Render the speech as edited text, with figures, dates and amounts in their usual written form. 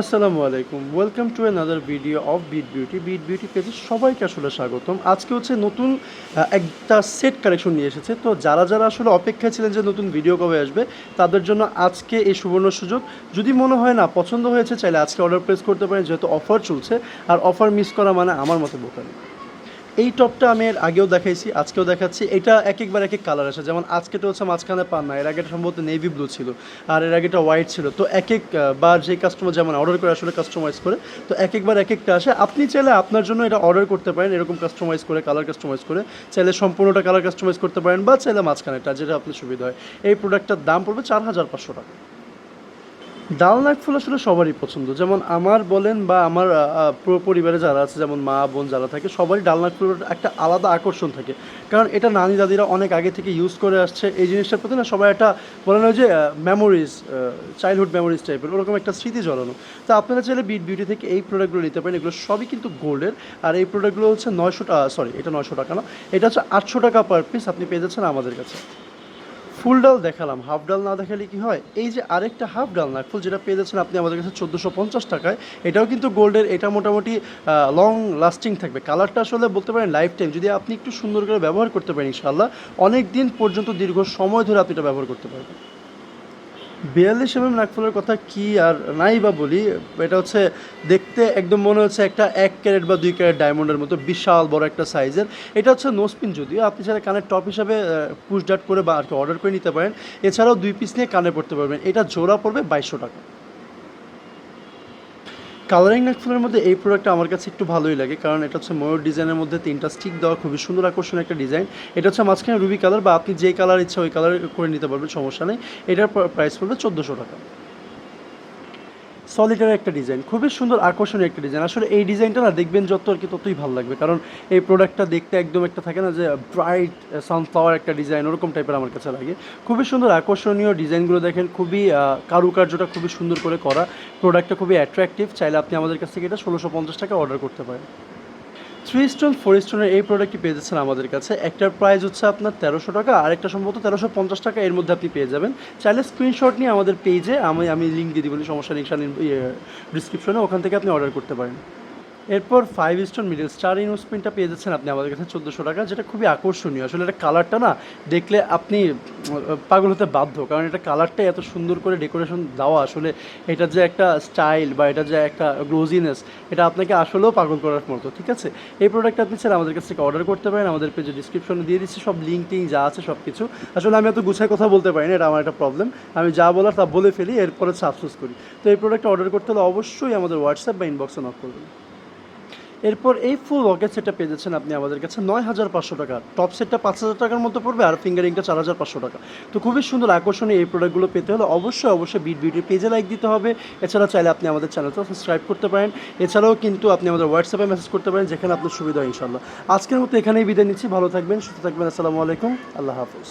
আসসালামু আলাইকুম, welcome to another video of beat beauty পেজে সবাইকে আসলে স্বাগতম। আজকে হচ্ছে নতুন একটা সেট কালেকশন নিয়ে এসেছে। তো যারা যারা আসলে অপেক্ষায় ছিলেন যে নতুন ভিডিও কবে আসবে, তাদের জন্য আজকে এই সুবর্ণ সুযোগ। যদি মনে হয় না পছন্দ হয়েছে, চাইলে আজকে অর্ডার প্লেস করতে পারেন, যেহেতু অফার চলছে। আর অফার মিস করা মানে আমার মতে বোকামি। এই টপটা আমি এর আগেও দেখাইছি, আজকেও দেখাচ্ছি। এটা একবার এক এক কালার আসে, যেমন আজকেটা হচ্ছে মাঝখানে পান না, এর আগেটা সম্ভবত নেভি ব্লু ছিল, আর এর আগেটা হোয়াইট ছিল। তো বার যে কাস্টমার যেমন অর্ডার করে আসলে কাস্টমাইজ করে, তো একবার এক একটা আসে। আপনি চাইলে আপনার জন্য এটা অর্ডার করতে পারেন এরকম কাস্টমাইজ করে, কালার কাস্টমাইজ করে। চাইলে সম্পূর্ণটা কালার কাস্টমাইজ করতে পারেন, বা চাইলে মাঝখানেটা, যেটা আপনার সুবিধা হয়। এই প্রোডাক্টটার দাম পড়বে 4500 টাকা। ডাল নাক ফুল আসলে সবারই পছন্দ, যেমন আমার বলেন বা আমার পুরো পরিবারে যারা আছে, যেমন মা বোন যারা থাকে, সবারই ডাল নাক ফুলের একটা আলাদা আকর্ষণ থাকে। কারণ এটা নানি দাদিরা অনেক আগে থেকে ইউজ করে আসছে। এই জিনিসটার প্রতি না সবাই একটা বলে না যে মেমোরিজ, চাইল্ডহুড মেমোরিজ টাইপের ওরকম একটা স্মৃতি জড়ানো। তো আপনারা চাইলে বিট বিউটি থেকে এই প্রোডাক্টগুলো নিতে পারেন। এগুলো সবই কিন্তু গোল্ডের। আর এই প্রোডাক্টগুলো হচ্ছে 900 এটা 900 টাকা না, এটা হচ্ছে 800 টাকা পার পিস আপনি পেয়ে যাচ্ছেন আমাদের কাছে। ফুল ডাল দেখালাম, হাফ ডাল না দেখালে কি হয়? এই যে আরেকটা হাফ ডাল না ফুল, যেটা পেয়ে যাচ্ছেন আপনি আমাদের কাছে 1450 টাকায়। এটাও কিন্তু গোল্ডের। এটা মোটামুটি লং লাস্টিং থাকবে। কালারটা আসলে বলতে পারেন লাইফ টাইম, যদি আপনি একটু সুন্দর করে ব্যবহার করতে পারেন, ইনশাআল্লাহ অনেক দিন পর্যন্ত দীর্ঘ সময় ধরে আপনি এটা ব্যবহার করতে পারবেন। 42 নাকফুলের কথা কি আর নাই বা বলি। এটা হচ্ছে দেখতে একদম মনে হচ্ছে একটা 1 ক্যারেট বা 2 ক্যারেট ডায়মন্ডের মতো বিশাল বড় একটা সাইজের। এটা হচ্ছে নোসপিন, যদিও আপনি চাইলে কানের টপ হিসাবে পুশ ডাট করে বা আর কি অর্ডার করে নিতে পারেন। এছাড়াও 2 পিস নিয়ে কানে পড়তে পারবেন। এটা জোড়া পড়বে 2200 টাকা। কালারিং নাকফুলের মধ্যে এই প্রোডাক্টটা আমার কাছে একটু ভালোই লাগে, কারণ এটা হচ্ছে ময়ূর ডিজাইনের মধ্যে 3টা স্টিক দেওয়া, খুবই সুন্দর আকর্ষণীয় একটা ডিজাইন। এটা হচ্ছে মাঝখানে রুবি কালার, বা আপনি যে কালার ইচ্ছা ওই কালার করে নিতে পারবেন, সমস্যা নেই। এটার প্রাইস পড়বে 1400 টাকা। সলিটারি একটা ডিজাইন, খুবই সুন্দর আকর্ষণীয় একটা ডিজাইন। আসলে এই ডিজাইনটা না দেখবেন যত আর কি ততই ভালো লাগবে, কারণ এই প্রোডাক্টটা দেখতে একদম একটা থাকে না যে ব্রাইট সানফ্লাওয়ার একটা ডিজাইন, ওরকম টাইপের আমার কাছে লাগে। খুবই সুন্দর আকর্ষণীয় ডিজাইনগুলো দেখেন, খুবই কারুকার্যটা খুবই সুন্দর করে করা। প্রোডাক্টটা খুবই অ্যাট্রাকটিভ। চাইলে আপনি আমাদের কাছ থেকে এটা 1650 টাকা অর্ডার করতে পারেন। 3 স্টোন 4 স্টোনের এই প্রোডাক্টটি পেয়ে যাচ্ছেন আমাদের কাছে। একটার প্রাইস হচ্ছে আপনার 1300 টাকা, আরেকটা সম্ভবত 1350 টাকা, এর মধ্যে আপনি পেয়ে যাবেন। চাইলে স্ক্রিনশট নিয়ে আমাদের পেজে আমি লিঙ্ক দিয়ে দিব, সমস্যা নেই, ডিসক্রিপশনে, ওখান থেকে আপনি অর্ডার করতে পারেন। এরপর 5 স্টোন মিডল স্টার ইনভেস্টমেন্টটা পেয়ে যাচ্ছেন আপনি আমাদের কাছে 1400 টাকা, যেটা খুবই আকর্ষণীয়। আসলে এটা কালারটা না দেখলে আপনি পাগল হতে বাধ্য, কারণ এটা কালারটাই এত সুন্দর করে ডেকোরেশন দেওয়া। আসলে এটা যে একটা স্টাইল বা এটা যে একটা গ্লোজিনেস, এটা আপনাকে আসলেও পাগল করার মতো। ঠিক আছে, এই প্রোডাক্টটা আপনি চাইলে আমাদের কাছ থেকে অর্ডার করতে পারেন। আমাদের পেজে ডিসক্রিপশনে দিয়ে দিচ্ছি সব লিঙ্ক টিঙ্ক যা আছে সব কিছু। আসলে আমি এত গুছায় কথা বলতে পারি না, এটা আমার একটা প্রবলেম। আমি যা বলার তা বলে ফেলি, এরপরে আফসোস করি। তো এই প্রোডাক্টটা অর্ডার করতে হলে অবশ্যই আমাদের হোয়াটসঅ্যাপ বা ইনবক্সে নক করবেন। এরপর এই ফুল রকেট সেটটা পেয়ে যাচ্ছেন আপনি আমাদের কাছে 9500 টাকা। টপ সেটটা 5000 টাকার মতো পড়বে, আর ফিঙ্গারিংটা 4500 টাকা। তো খুবই সুন্দর আকর্ষণীয় এই প্রোডাক্টগুলো পেতে হলে অবশ্যই বিট বিউটির পেজে লাইক দিতে হবে। এছাড়া চাইলে আপনি আমাদের চ্যানেলটা সাবস্ক্রাইব করতে পারেন। এছাড়াও কিন্তু আপনি আমাদের হোয়াটসঅ্যাপে মেসেজ করতে পারেন, যেখানে আপনার সুবিধা হয়। ইনশাল্লাহ আজকের মতো এখানেই বিদায় নিচ্ছি। ভালো থাকবেন, সুস্থ থাকবেন। আসসালামু আলাইকুম, আল্লাহ হাফিজ।